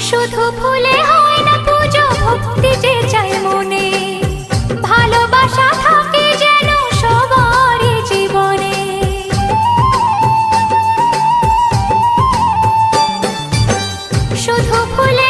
শুধু ফুলে হয় না পুজো, ভক্তি যে চাই মনে, ভালোবাসা থাকে যেন সবারই জীবনে। শুধু ফুলে